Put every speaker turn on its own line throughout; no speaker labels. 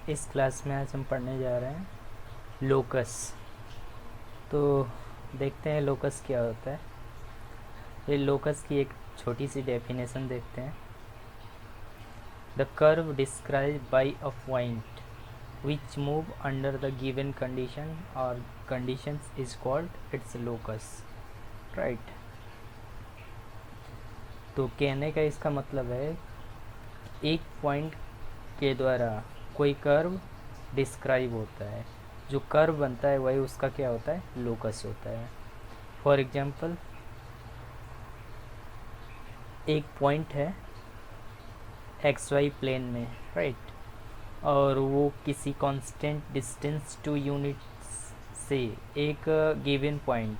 इस क्लास में आज हम पढ़ने जा रहे हैं लोकस। तो देखते हैं लोकस क्या होता है। ये लोकस की एक छोटी सी डेफिनेशन देखते हैं। The curve describe by a point which move under the given condition और conditions is called its locus, right. तो कहने का इसका मतलब है एक पॉइंट के द्वारा कोई कर्व डिस्क्राइब होता है, जो कर्व बनता है वही उसका क्या होता है, लोकस होता है। फॉर एग्जांपल, एक पॉइंट है एक्स वाई प्लेन में, राइट, और वो किसी कांस्टेंट डिस्टेंस टू यूनिट्स से एक गिवन पॉइंट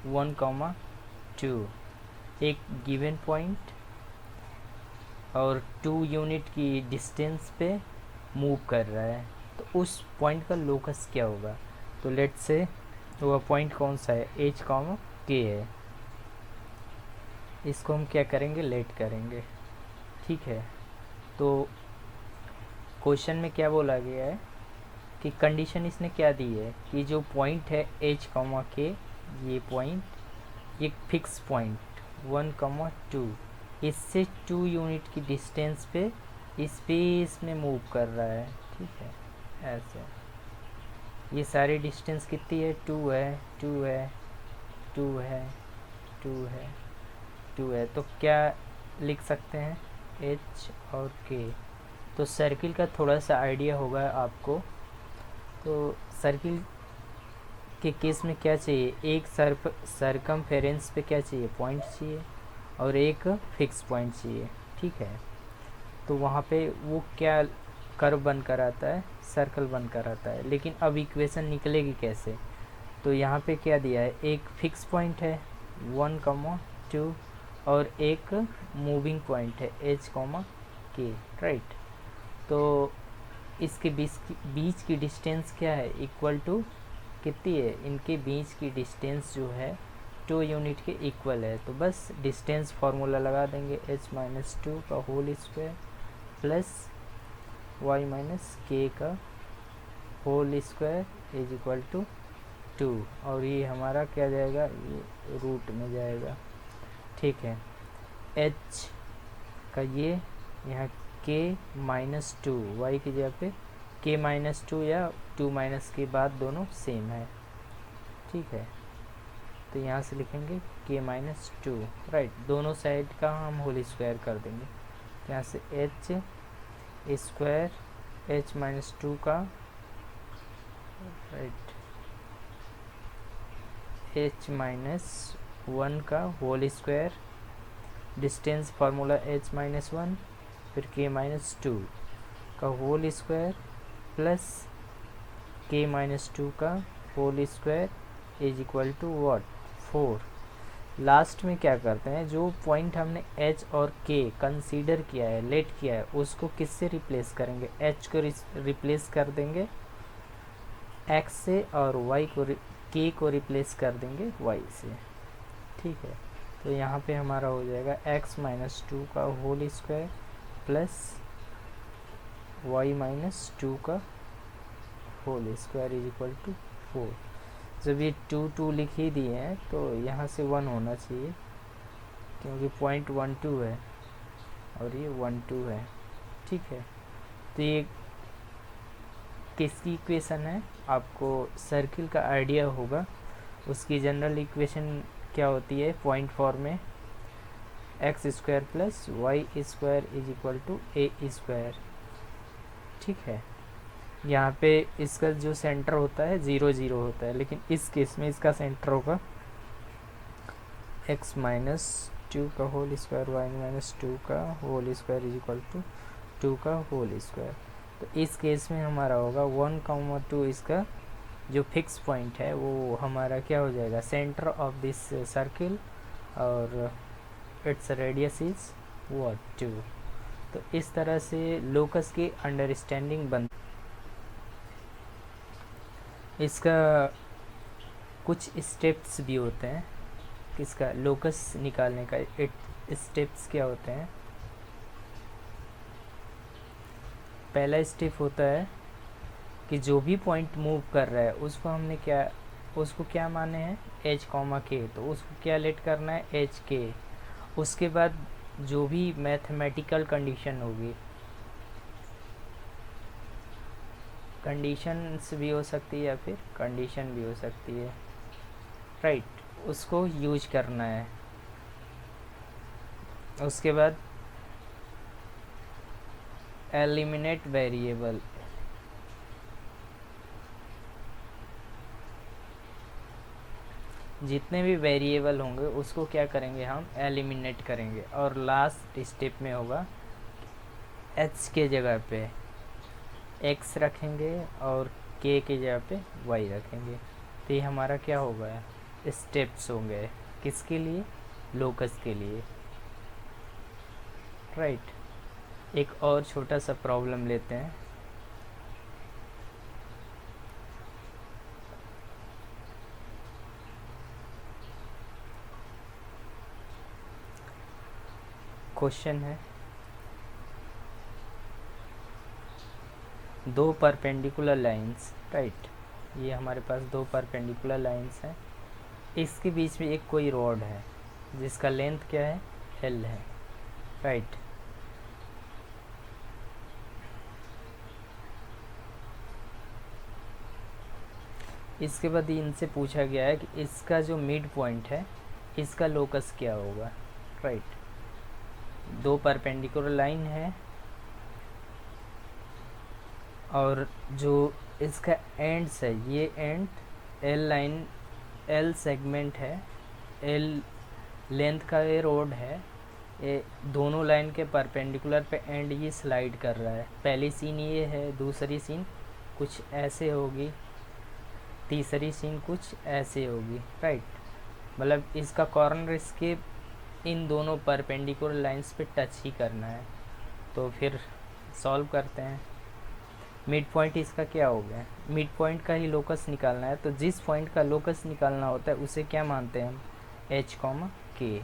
1,2 एक गिवन पॉइंट और 2 यूनिट की डिस्टेंस पे मूव कर रहा है, तो उस पॉइंट का लोकस क्या होगा। तो लेट्स से वह पॉइंट कौन सा है, एच कॉमा के है। इसको हम क्या करेंगे, लेट करेंगे, ठीक है। तो क्वेश्चन में क्या बोला गया है कि कंडीशन इसने क्या दी है कि जो पॉइंट है एच कॉमा के, ये पॉइंट एक फिक्स पॉइंट 1,2 इससे 2 यूनिट की डिस्टेंस पे स्पेस में मूव कर रहा है, ठीक है। ऐसे ये सारी डिस्टेंस कितनी है, 2 है, 2 है, 2 है, 2 है, 2 है। तो क्या लिख सकते हैं, एच और के। तो सर्किल का थोड़ा सा आइडिया होगा आपको। तो सर्किल के केस में क्या चाहिए, एक सरकमफेरेंस पे क्या चाहिए, पॉइंट चाहिए और एक फिक्स पॉइंट चाहिए, ठीक है। तो वहाँ पे वो क्या कर्व बन कर आता है, सर्कल बन कर आता है। लेकिन अब इक्वेशन निकलेगी कैसे, तो यहाँ पे क्या दिया है, एक फिक्स पॉइंट है 1,2 और एक मूविंग पॉइंट है एच कॉमा के, राइट। तो इसके बीच की डिस्टेंस क्या है, इक्वल टू कितनी है, इनके बीच की डिस्टेंस जो है 2 यूनिट के इक्वल है। तो बस डिस्टेंस फार्मूला लगा देंगे, h-2 का होल स्क्वायर प्लस y-k का whole square is equal to 2, और ये हमारा क्या जाएगा, ये रूट में जाएगा, ठीक है। h का ये यहाँ k-2 y की जगह पे k-2 या 2 माइनस के बाद दोनों सेम है, ठीक है। तो यहाँ से लिखेंगे k-2, राइट। दोनों साइड का हम होल स्क्वायर कर देंगे। तो यहाँ से h स्क्वायर h-2 का, राइट, h-1 का whole square, distance formula h-1, फिर k-2 का होल स्क्वायर प्लस k-2 का whole square is equal to what, 4। Last में क्या करते हैं, जो पॉइंट हमने h और k कंसीडर किया है, लेट किया है, उसको किससे रिप्लेस करेंगे, h को रिप्लेस कर देंगे x से और k को रिप्लेस कर देंगे y से, ठीक है। तो यहाँ पे हमारा हो जाएगा x-2 का होल स्क्वायर प्लस y-2 का whole square is equal to 4। जब ये 2 लिख ही दिए हैं तो यहाँ से 1 होना चाहिए, क्योंकि पॉइंट 1,2 है और ये 1,2 है, ठीक है। तो ये किसकी इक्वेशन है, आपको सर्किल का आइडिया होगा। उसकी जनरल इक्वेशन क्या होती है पॉइंट फॉर्म में, x square plus y square is equal to a square, ठीक है। यहाँ पे इसका जो सेंटर होता है 0, 0 होता है, लेकिन इस केस में इसका सेंटर होगा x-2 का होल स्क्वायर, y-2 का whole square is equal to 2 का होल स्क्वायर। तो इस केस में हमारा होगा 1,2, इसका जो फिक्स पॉइंट है वो हमारा क्या हो जाएगा, सेंटर ऑफ दिस सर्किल, और इट्स रेडियस इज व्हाट, 2। तो इस तरह से लोकस की अंडरस्टैंडिंग बन। इसका कुछ स्टेप्स भी होते हैं, किसका, लोकस निकालने का 8 स्टेप्स क्या होते हैं। पहला स्टेप होता है कि जो भी पॉइंट मूव कर रहा है उसको क्या माने हैं एच कॉमा के, तो उसको क्या लेट करना है एच के। उसके बाद जो भी मैथमेटिकल कंडीशन होगी, कंडीशंस भी हो सकती है या फिर कंडीशन भी हो सकती है, राइट, उसको यूज करना है। उसके बाद एलिमिनेट वेरिएबल, जितने भी वेरिएबल होंगे उसको क्या करेंगे हम एलिमिनेट करेंगे। और लास्ट स्टेप में होगा एच के जगह पे एक्स रखेंगे और के की जगह पे वाई रखेंगे। तो ये हमारा क्या होगा स्टेप्स होंगे किसके लिए लोकस के लिए, राइट। एक और छोटा सा प्रॉब्लम लेते हैं। क्वेश्चन है दो परपेंडिकुलर लाइंस, राइट, ये हमारे पास दो परपेंडिकुलर लाइंस हैं, इसके बीच में एक कोई रॉड है जिसका लेंथ क्या है एल है, राइट। इसके बाद इनसे पूछा गया है कि इसका जो मिड पॉइंट है इसका लोकस क्या होगा, राइट। दो परपेंडिकुलर लाइन है और जो इसका एंड्स है, ये and L line, L segment है, एल लेंथ का ये रोड है, ये दोनों लाइन के परपेंडिकुलर पे एंड ये स्लाइड कर रहा है। पहली सीन ये है, दूसरी सीन कुछ ऐसे होगी, तीसरी सीन कुछ ऐसे होगी, राइट। मतलब इसका कॉर्नर इसके इन दोनों परपेंडिकुलर लाइंस पे टच ही करना है। तो फिर सॉल्व करते हैं। मिड पॉइंट इसका क्या हो गया, मिड पॉइंट का ही लोकस निकालना है, तो जिस पॉइंट का लोकस निकालना होता है उसे क्या मानते हैं हम एच कॉमा के,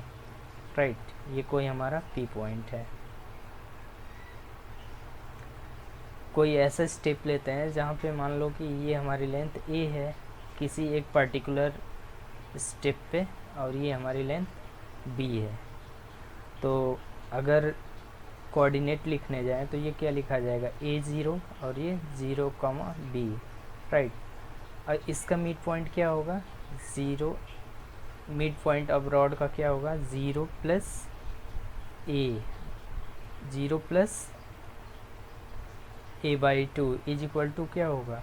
राइट। ये कोई हमारा पी पॉइंट है। कोई ऐसा स्टेप लेते हैं जहाँ पे मान लो कि ये हमारी लेंथ ए है किसी एक पर्टिकुलर स्टेप पे और ये हमारी लेंथ बी है। तो अगर कोऑर्डिनेट लिखने जाएं तो ये क्या लिखा जाएगा ए ज़ीरो और ये ज़ीरो कॉमा बी, राइट। और इसका मिड पॉइंट क्या होगा zero, mid point of rod का क्या होगा zero plus a, zero plus a by two is equal to क्या होगा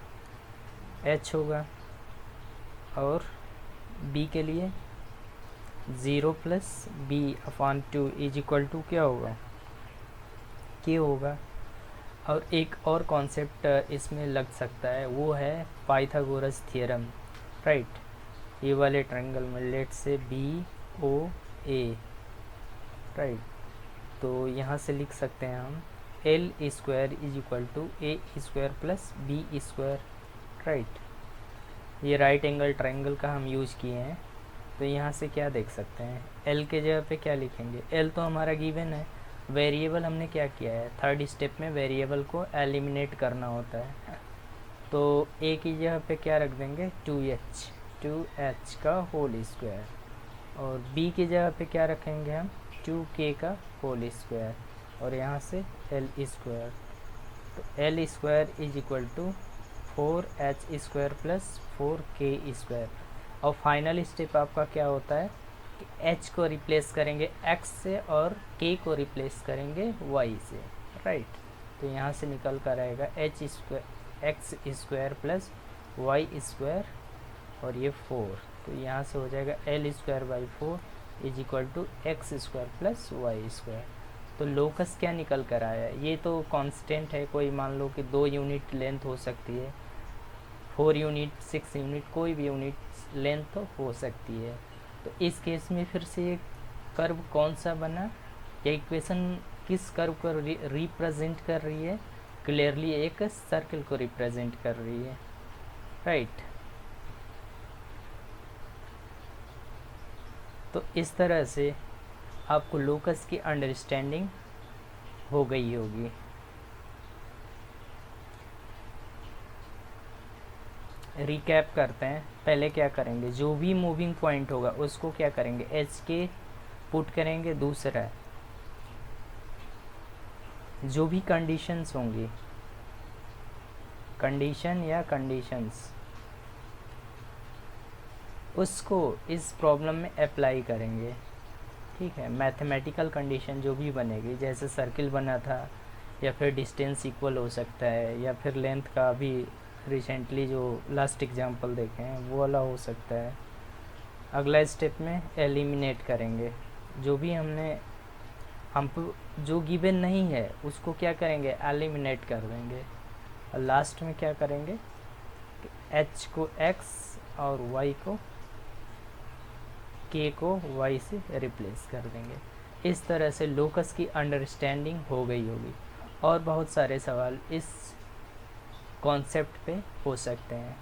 एच होगा। और बी के लिए zero plus b upon two is equal to क्या होगा के होगा। और एक और कॉन्सेप्ट इसमें लग सकता है, वो है पाइथागोरस थ्योरम, राइट। ये वाले ट्रायंगल में लेट से बी ओ ए, राइट। तो यहाँ से लिख सकते हैं हम L square is equal to a square plus b square, right. ये राइट एंगल ट्रायंगल का हम यूज़ किए हैं। तो यहाँ से क्या देख सकते हैं एल के जगह पे क्या लिखेंगे, एल तो हमारा गिवन है, वेरिएबल हमने क्या किया है थर्ड स्टेप में वेरिएबल को एलिमिनेट करना होता है। तो ए की जगह पे क्या रख देंगे 2h का होल स्क्वायर, और बी की जगह पे क्या रखेंगे हम 2k का होल स्क्वायर, और यहाँ से एल स्क्वायर। तो L square is equal to 4h square plus 4k square. और फाइनल स्टेप आपका क्या होता है कि h को रिप्लेस करेंगे x से और k को रिप्लेस करेंगे y से, राइट। तो यहाँ से निकल कर आएगा h square x square plus y square और ये 4। तो यहाँ से हो जाएगा L square by 4 is equal to x square plus y square. तो लोकस क्या निकल कर आया, ये तो कांस्टेंट है, कोई मान लो कि 2 यूनिट लेंथ हो सकती है, 4 यूनिट 6 यूनिट कोई भी यूनिट लेंथ तो हो सकती है। तो इस केस में फिर से ये कर्व कौन सा बना, ये इक्वेशन किस कर्व को रिप्रेजेंट कर रही है, क्लियरली एक सर्कल को रिप्रेजेंट कर रही है, राइट। तो इस तरह से आपको लोकस की अंडरस्टैंडिंग हो गई होगी। रिकैप करते हैं। पहले क्या करेंगे, जो भी मूविंग पॉइंट होगा उसको क्या करेंगे, एच के पुट करेंगे। दूसरा, जो भी कंडीशंस होंगी, कंडीशन या कंडीशंस, उसको इस प्रॉब्लम में अप्लाई करेंगे। ठीक है, मैथमेटिकल कंडीशन जो भी बनेगी, जैसे सर्किल बना था, या फिर डिस्टेंस इक्वल हो सकता है, या फिर लेंथ का भी रिसेंटली जो लास्ट एग्जांपल देखे हैं वो वाला हो सकता है। अगला स्टेप में एलिमिनेट करेंगे। जो भी हम जो गिवन नहीं है उसको क्या करेंगे, एलिमिनेट कर देंगे। और लास्ट में क्या करेंगे, एच को एक्स और वाई को, के को वाई से रिप्लेस कर देंगे। इस तरह से लोकस की अंडरस्टैंडिंग हो गई होगी। और बहुत सारे सवाल इस कॉन्सेप्ट पे हो सकते हैं।